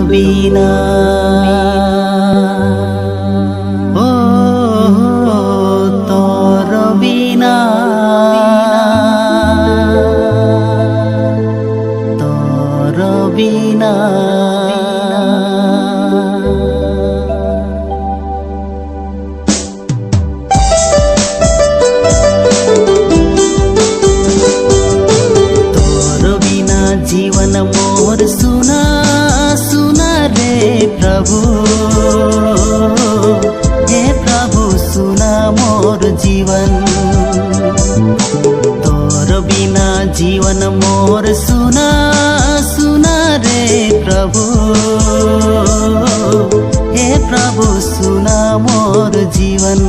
बिना ओ तोर बिना तोर बिना जीवन मोर सुना सुना रे प्रभु, हे प्रभु सुना मोर जीवन। तोर बिना जीवन मोर सुना सुना रे प्रभु, हे प्रभु सुना मोर जीवन।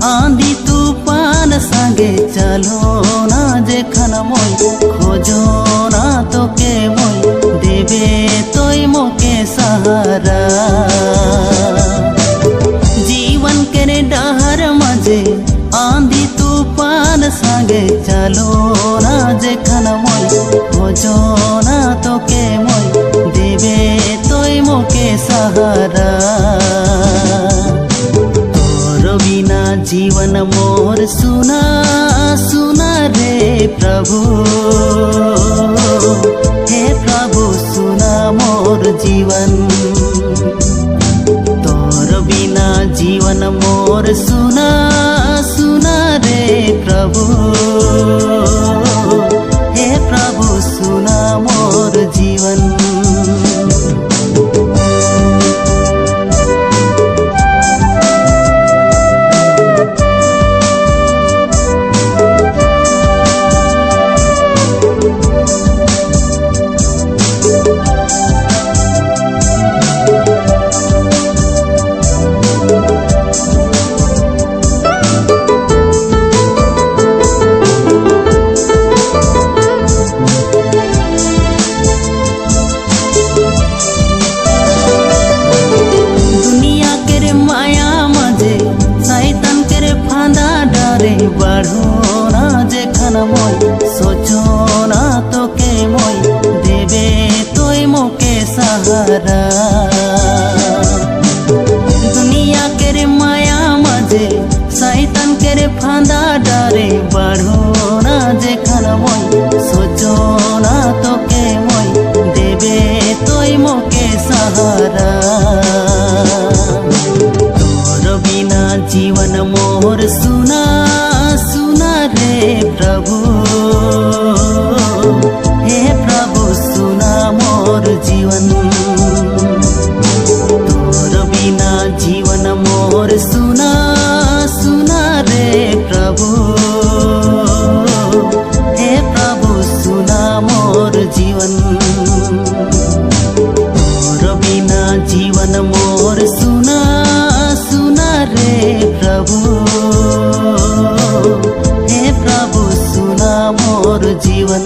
आंधी तूफान संगे चलो ना जेखन मोय, खोजो ना तो के मोय देवे तोय मोके सहारा। जीवन के डहर मजे आंधी तूफान संगे चलो ना जेखन मोय, खोजो ना तो के मोय देवे तोय मोके सहारा। बिना जीवन मोर सुना सुना रे प्रभु, हे प्रभु सुना मोर जीवन। तोर बिना जीवन मोर सुना सुना रे प्रभु, हे प्रभु सुना मोर जीवन। बढ़ो ना जेखन मोय, सोचो ना तो के मोय देवे तोय मोके सहारा। दुनिया के माया मजे शैतान के फांदा डारे, बढ़ो ना जेखन मोय, सोचो ना तो के मोय देवे तोय मोके सहारा। तोर बिना जीवन मोर सुना सुना रे प्रभु, हे प्रभु सुना मोर जीवन। तोर बिना जीवन मोर सुना सुना रे प्रभु, हे प्रभु सुना मोर जीवन। तोर बिना जीवन मोर सुना सुना रे प्रभु, हे प्रभु सुना मोर जीवन।